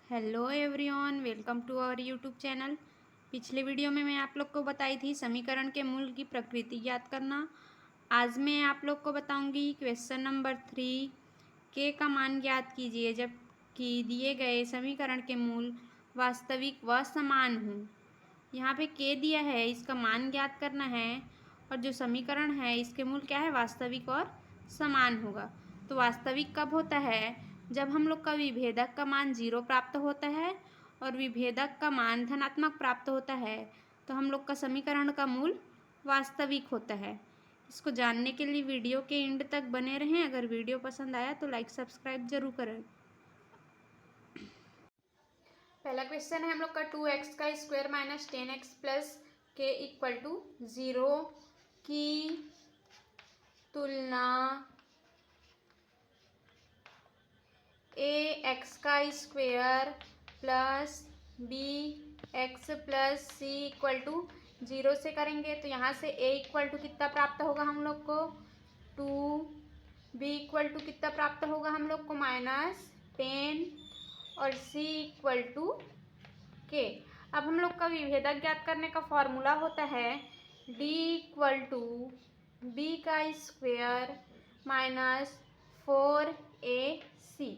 Hello everyone, welcome to our YouTube channel. पिछले video में मैं आप लोग को बताई थी समीकरण के मूल की प्रकृति ज्ञात करना। आज मैं आप लोग को बताऊंगी क्वेश्चन नंबर 3, के का मान ज्ञात कीजिए जबकि दिए गए समीकरण के मूल वास्तविक व समान हों। यहाँ पे के दिया है, इसका मान ज्ञात करना है और जो समीकरण है इसके मूल क्या है, वास्तविक और समान होगा। तो वास्तविक कब होता है, जब हम लोग का विभेदक का मान 0 प्राप्त होता है और विभेदक का मान धनात्मक प्राप्त होता है तो हम लोग का समीकरण का मूल वास्तविक होता है। इसको जानने के लिए वीडियो के एंड तक बने रहें। अगर वीडियो पसंद आया तो लाइक सब्सक्राइब जरूर करें। पहला क्वेश्चन है हम लोग का 2x का square minus 10x plus K equal to 0 की तुलना ax का square plus bx plus c equal to 0 से करेंगे। तो यहाँ से a इक्वल टू कितना प्राप्त होगा हम लोग को 2, b इक्वल टू कितना प्राप्त होगा हम लोग को -10 और c इक्वल टू के। अब हम लोग का विभेदक ज्ञात करने का फॉर्मूला होता है d इक्वल टू बी का स्क्वायर माइनस 4ac।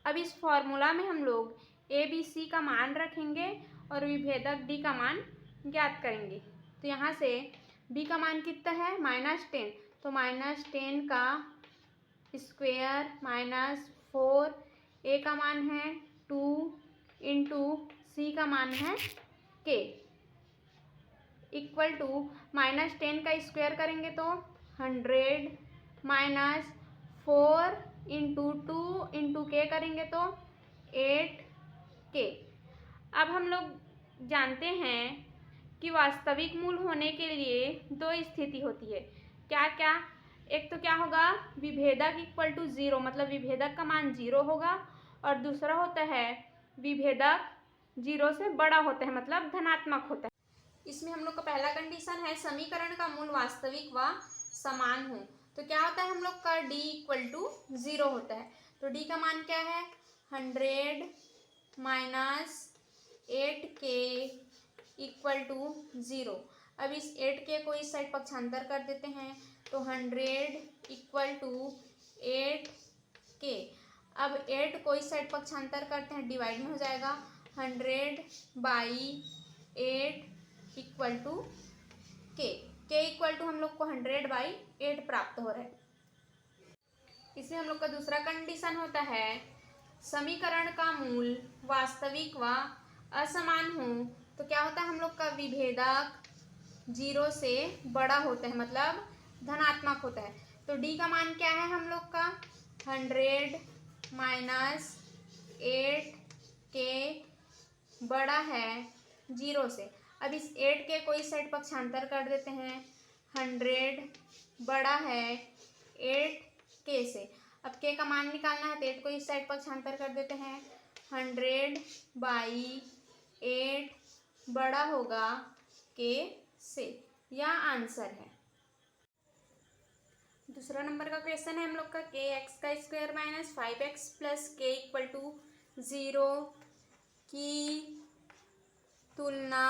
अब इस फॉर्मूला में हम लोग ए बी सी का मान रखेंगे और विभेदक d का मान ज्ञात करेंगे। तो यहाँ से b का मान कितना है -10, तो -10 का स्क्वायर माइनस 4, a का मान है 2 इंटू c का मान है k इक्वल टू -10 का स्क्वायर करेंगे तो 100 माइनस 4 इंटू 2 इंटू के करेंगे तो 8k। अब हम लोग जानते हैं कि वास्तविक मूल होने के लिए दो स्थिति होती है। क्या क्या, एक तो क्या होगा, विभेदक इक्वल टू 0, मतलब विभेदक का मान 0 होगा, और दूसरा होता है विभेदक 0 से बड़ा होता है, मतलब धनात्मक होता है। इसमें हम लोग का पहला कंडीशन है समीकरण का मूल वास्तविक व समान हो। तो क्या होता है हम लोग का d इक्वल टू 0 होता है। तो d का मान क्या है 100 माइनस 8k इक्वल टू 0। अब इस 8k को इस साइड पक्षांतर कर देते हैं तो 100 इक्वल टू 8k। अब 8 को इस साइड पक्षांतर करते हैं, डिवाइड में हो जाएगा 100/8 इक्वल टू के इक्वल टू हम लोग को 100/8 प्राप्त हो रहा है। इसमें हम लोग का दूसरा कंडीशन होता है समीकरण का मूल वास्तविक व असमान हो। तो क्या होता है हम लोग का विभेदक 0 से बड़ा होता है, मतलब धनात्मक होता है। तो d का मान क्या है हम लोग का 100 माइनस 8k बड़ा है 0 से। अब इस 8k को इस साइड पक्षांतर कर देते हैं, 100 बड़ा है 8k से। अब k का मान निकालना है तो 8 को इस साइड पक्षांतर कर देते हैं, 100/8 बड़ा होगा k से। यह आंसर है। दूसरा नंबर का क्वेश्चन है हम लोग का kx का square minus 5x plus K equal to 0 की तुलना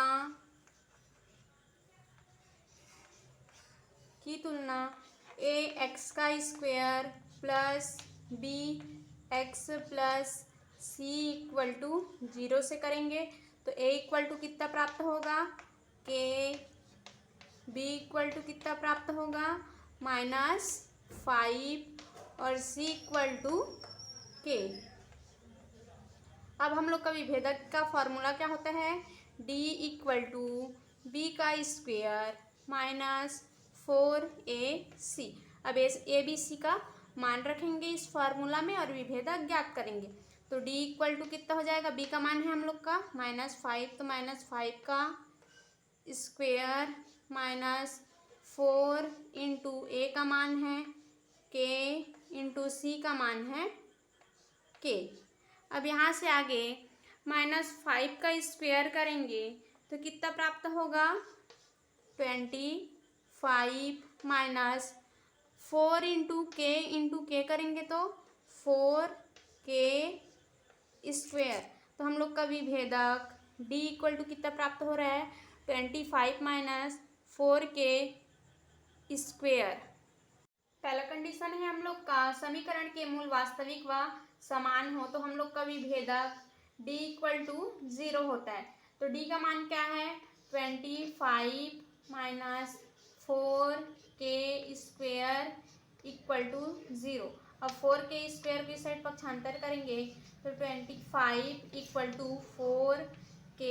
ax का square plus bx plus c equal to 0 से करेंगे। तो a इक्वल टू कितना प्राप्त होगा k, b इक्वल टू कितना प्राप्त होगा -5 और c इक्वल टू k। अब हम लोग का विभेदक का फॉर्मूला क्या होता है d इक्वल टू बी का स्क्वायर माइनस 4ac। अब ए बी सी का मान रखेंगे इस फार्मूला में और विभेदक ज्ञात करेंगे। तो d इक्वल टू कितना हो जाएगा, b का मान है हम लोग का -5, तो -5 का स्क्वायर माइनस 4 इंटू ए का मान है k इंटू सी का मान है k। अब यहाँ से आगे -5 का स्क्वायर करेंगे तो कितना प्राप्त होगा 25 माइनस 4 इंटू के करेंगे तो 4k स्क्वायर। तो हम लोग का विभेदक d इक्वल टू कितना प्राप्त हो रहा है 25 माइनस 4k स्क्वेयर। पहला कंडीशन है हम लोग का समीकरण के मूल वास्तविक व समान हो तो हम लोग का विभेदक d इक्वल टू 0 होता है। तो d का मान क्या है 25 minus 4k square equal to 0। अब 4k स्क्वेयर की साइड पक्षांतर करेंगे तो 25 इक्वल टू 4k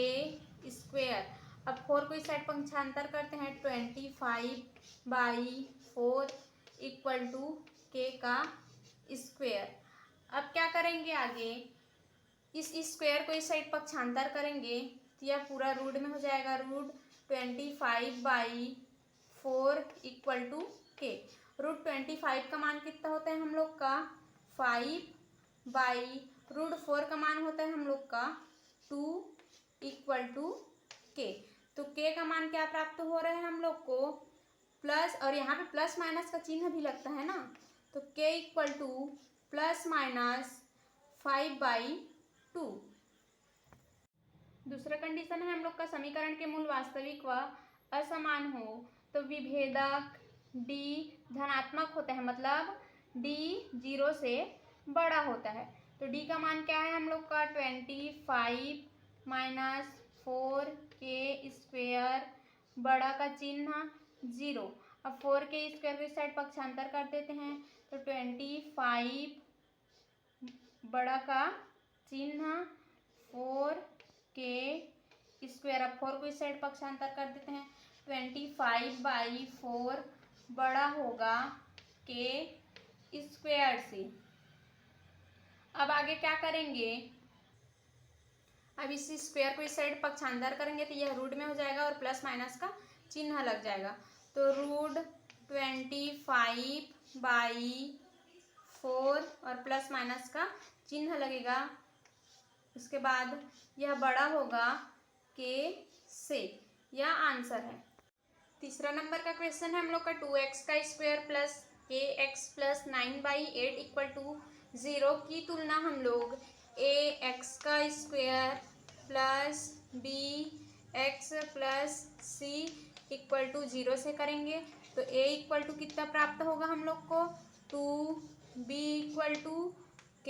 स्क्वेयर। अब 4 को इस साइड पक्षांतर करते हैं 25/4 इक्वल टू k का स्क्वेयर। अब क्या करेंगे आगे इस स्क्वेयर को इस साइड पक्षांतर करेंगे तो यह पूरा रूट में हो जाएगा √25/4 इक्वल टू k। √25 का मान कितना होता है हम लोग का 5/√4 का मान होता है हम लोग का 2 इक्वल टू k। तो k का मान क्या प्राप्त हो रहा है हम लोग को प्लस, और यहाँ पे प्लस माइनस का चिन्ह भी लगता है ना, तो k equal to plus minus 5/2। दूसरा कंडीशन है हम लोग का समीकरण के मूल वास्तविक व असमान हो तो विभेदक d धनात्मक होता है, मतलब d 0 से बड़ा होता है। तो d का मान क्या है हम लोग का 25 माइनस 4k स्क्वेयर बड़ा का चिन्ह 0। अब 4k स्क्वेयर के साइड पक्षांतर कर देते हैं तो 25 बड़ा का चिन्ह 4k स्क्वेयर। अब 4 को इस साइड पक्षांतर कर देते हैं 25/4 बड़ा होगा k स्क्वेयर से। अब आगे क्या करेंगे, अब इस स्क्वेयर को इस साइड पक्षांतर करेंगे तो यह रूट में हो जाएगा और प्लस माइनस का चिन्ह लग जाएगा। तो √25/4 और प्लस माइनस का चिन्ह लगेगा। उसके बाद यह बड़ा होगा k से। यह आंसर है। तीसरा नंबर का क्वेश्चन है हम लोग का 2x का square plus kx plus 9/8 equal to 0 की तुलना हम लोग ax का square plus bx plus c equal to 0 से करेंगे। तो a इक्वल टू कितना प्राप्त होगा हम लोग को 2, b इक्वल टू k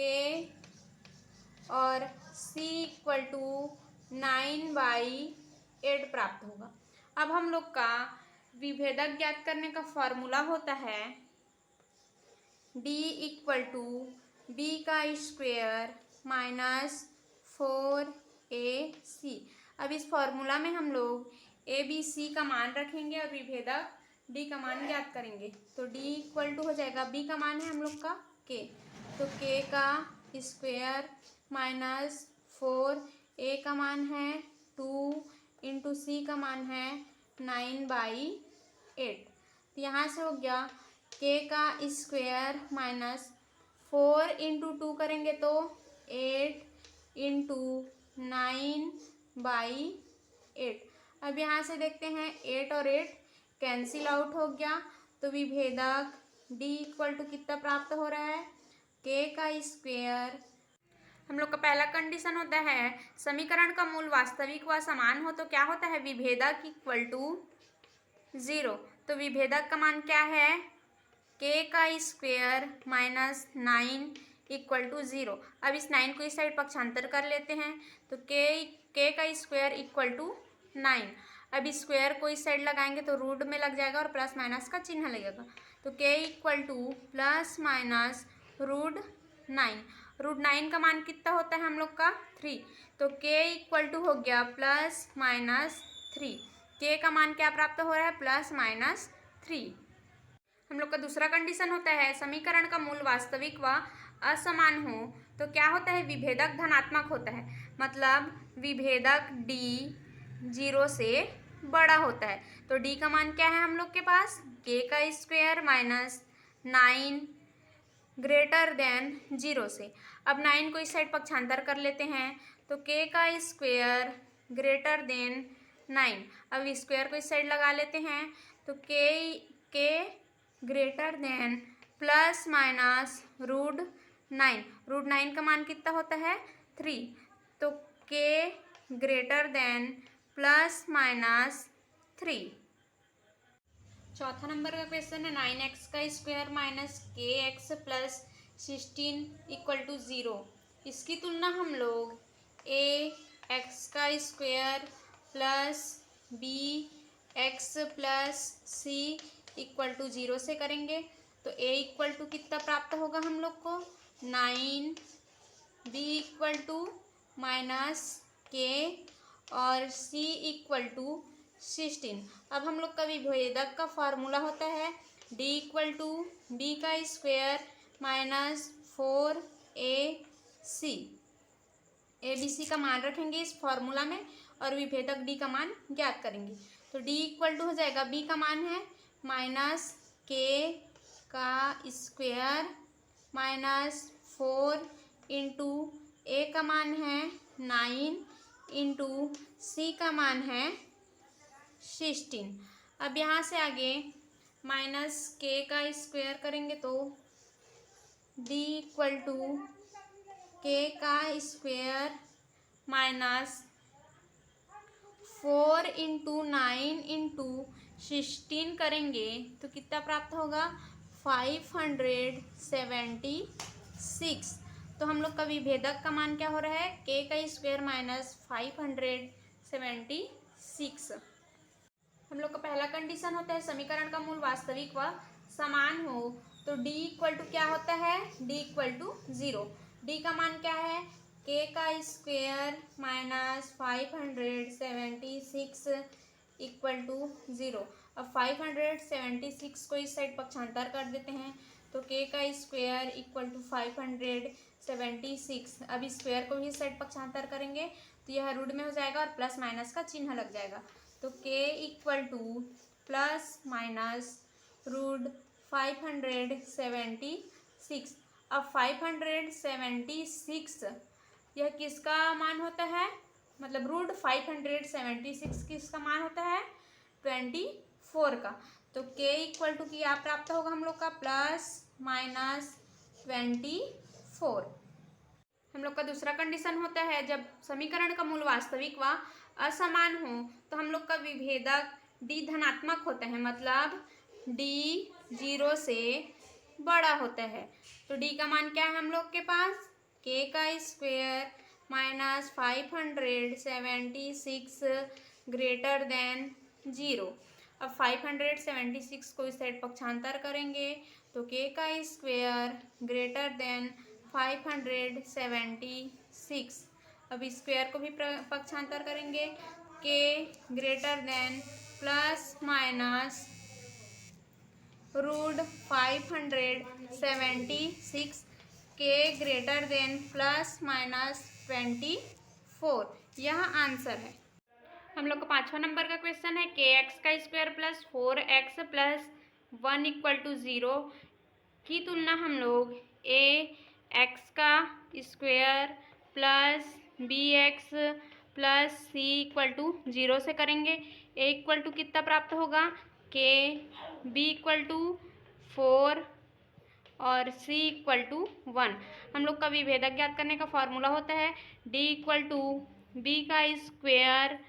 और c इक्वल टू 9/8 प्राप्त होगा। अब हम लोग का विभेदक ज्ञात करने का फॉर्मूला होता है d इक्वल टू b का स्क्वेयर माइनस 4ac। अब इस फॉर्मूला में हम लोग a b c का मान रखेंगे और विभेदक d का मान ज्ञात करेंगे। तो d इक्वल टू हो जाएगा, b का मान है हम लोग का k, तो k का स्क्वेयर माइनस 4, a का मान है 2 इंटू c का मान है 9/8। तो यहाँ से हो गया k का स्क्वेयर माइनस 4 इंटू 2 करेंगे तो 8 इंटू 9/8। अब यहाँ से देखते हैं 8 और 8 कैंसिल आउट हो गया। तो विभेदक d इक्वल टू कितना प्राप्त हो रहा है k का स्क्वेयर। हम लोग का पहला कंडीशन होता है समीकरण का मूल वास्तविक व समान हो तो क्या होता है विभेदक इक्वल टू 0। तो विभेदक का मान क्या है k का स्क्वेयर माइनस 9 इक्वल टू 0। अब इस 9 को इस साइड पक्षांतर कर लेते हैं तो k का स्क्वेयर इक्वल टू 9। अब इस स्क्वेयर को इस साइड लगाएंगे तो रूट में लग जाएगा और प्लस माइनस का चिन्ह लगेगा। तो k equal to plus minus √9। √9 का मान कितना होता है हम लोग का 3। तो k इक्वल टू हो गया प्लस माइनस 3। k का मान क्या प्राप्त हो रहा है प्लस माइनस 3। हम लोग का दूसरा कंडीशन होता है समीकरण का मूल वास्तविक व असमान हो तो क्या होता है विभेदक धनात्मक होता है, मतलब विभेदक d 0 से बड़ा होता है। तो d का मान क्या है हम लोग के पास k का स्क्वेयर माइनस 9 ग्रेटर देन 0 से। अब 9 को इस साइड पक्षांतर कर लेते हैं तो k का स्क्वेयर ग्रेटर देन 9। अब स्क्वेयर को इस साइड लगा लेते हैं तो k greater than plus minus √9। √9 का मान कितना होता है 3। तो के ग्रेटर देन प्लस माइनस 3। चौथा नंबर का क्वेश्चन है 9x का square minus K X plus 16 equal to 0। इसकी तुलना हम लोग ए एक्स का square plus B X plus C equal to 0 से करेंगे। तो ए इक्वल टू कितना प्राप्त होगा हम लोग को 9, बी इक्वल टू माइनस के और सी इक्वल टू 16। अब हम लोग का विभेदक का फॉर्मूला होता है डी इक्वल टू बी का square minus 4ac। A B C का मान रखेंगे इस फॉर्मूला में और विभेदक डी का मान ज्ञात करेंगे। तो डी इक्वल टू हो जाएगा, बी का मान है माइनस के का स्क्वायर माइनस 4 इंटू ए का मान है 9 इंटू सी का मान है 16। अब यहाँ से आगे माइनस के का स्क्वायर करेंगे तो डी इक्वल टू के का स्क्वायर माइनस 4 इंटू 9 इंटू 16 करेंगे तो कितना प्राप्त होगा 576। तो हम लोग का विभेदक का मान क्या हो रहा है के का स्क्वायर माइनस 576। हम लोग का पहला कंडीशन होता है समीकरण का मूल वास्तविक व समान हो। तो d इक्वल टू क्या होता है d इक्वल टू 0। d का मान क्या है k का स्क्वायर माइनस 576 इक्वल टू 0। अब 576 को इस साइड पक्षांतर कर देते हैं तो k का स्क्वायर इक्वल टू 576। अब स्क्वायर को भी इस साइड पक्षांतर करेंगे तो यह रूट में हो जाएगा और प्लस माइनस का चिन्ह लग जाएगा। तो k equal to plus minus root 576। अब 576 यह किसका मान होता है, मतलब रूट 576 किसका मान होता है 24 का। तो k इक्वल टू क्या प्राप्त होगा हम लोग का प्लस माइनस 24। हम लोग का दूसरा कंडीशन होता है जब समीकरण का मूल वास्तविक व असमान हो तो हम लोग का विभेदक d धनात्मक होता है, मतलब d 0 से बड़ा होता है। तो d का मान क्या है हम लोग के पास k का स्क्वायर माइनस 576 ग्रेटर देन 0। अब 576 को इस साइड पक्षांतर करेंगे तो k का स्क्वायर ग्रेटर देन 576। अब स्क्वायर को भी पक्षांतर करेंगे k greater than plus minus root 576 k greater than plus minus 24। यह आंसर है। हम लोग का पांचवा नंबर का क्वेश्चन है के एक्स का square plus 4x plus 1 equal to 0 की तुलना हम लोग ए एक्स का square plus B X plus C equal to 0 से करेंगे। ए इक्वल टू कितना प्राप्त होगा के, बी इक्वल टू 4 और सी इक्वल टू 1। हम लोग का विभेदक ज्ञात करने का फॉर्मूला होता है डी इक्वल टू बी का square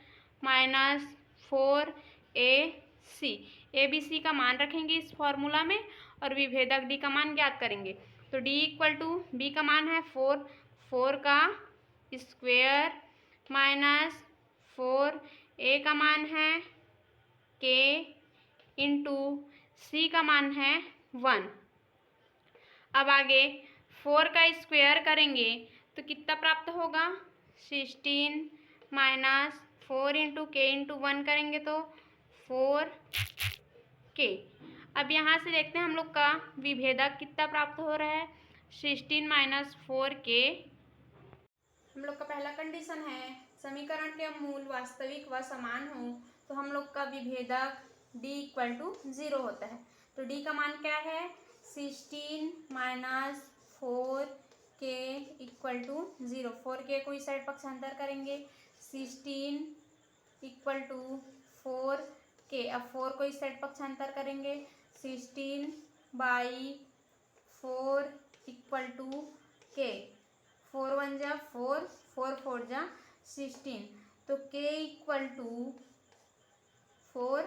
minus 4ac। A B C का मान रखेंगे इस फॉर्मूला में और विभेदक डी का मान ज्ञात करेंगे। तो डी इक्वल टू बी का मान है 4 का स्क्वायर माइनस 4 ए का मान है के इंटू सी का मान है 1। अब आगे 4 का स्क्वायर करेंगे तो कितना प्राप्त होगा 16 माइनस 4 इंटू के इंटू 1 करेंगे तो 4k। अब यहाँ से देखते हैं हम लोग का विभेदक कितना प्राप्त हो रहा है 16 माइनस 4k। हम लोग का पहला कंडीशन है समीकरण के मूल वास्तविक व समान हो तो हम लोग का विभेदक d इक्वल टू 0 होता है। तो d का मान क्या है 16 minus 4k equal to 0। 4k को इस साइड पक्षांतर करेंगे 16 इक्वल टू 4k। अब 4 को इस साइड पक्षांतर करेंगे 16 बाई 4 इक्वल टू k। 4 1 जा 4, 4 4 जा 16, तो k इक्वल टू 4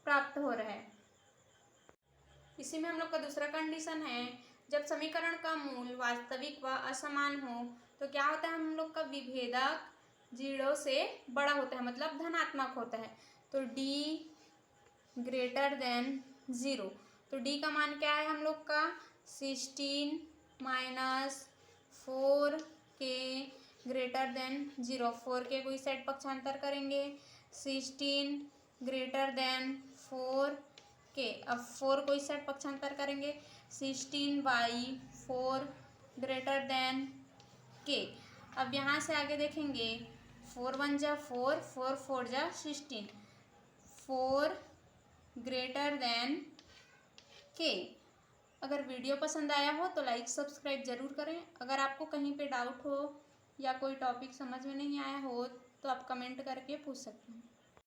प्राप्त हो रहा है। इसी में हम लोग का दूसरा कंडीशन है, जब समीकरण का मूल वास्तविक व असमान हो तो क्या होता है, हम लोग का विभेदक 0 से बड़ा होता है, मतलब धनात्मक होता है। तो d ग्रेटर देन 0, तो d का मान क्या है हम लोग का 16 minus 4k greater than 0। 4k को इस साइड पक्षांतर करेंगे, 16 ग्रेटर देन 4k। अब 4 को इस साइड पक्षांतर करेंगे, 16/4 ग्रेटर देन k। अब यहाँ से आगे देखेंगे, 4 1 जा 4, 4 4 जा 16, 4 ग्रेटर देन k। अगर वीडियो पसंद आया हो तो लाइक सब्सक्राइब ज़रूर करें। अगर आपको कहीं पे डाउट हो या कोई टॉपिक समझ में नहीं आया हो तो आप कमेंट करके पूछ सकते हैं।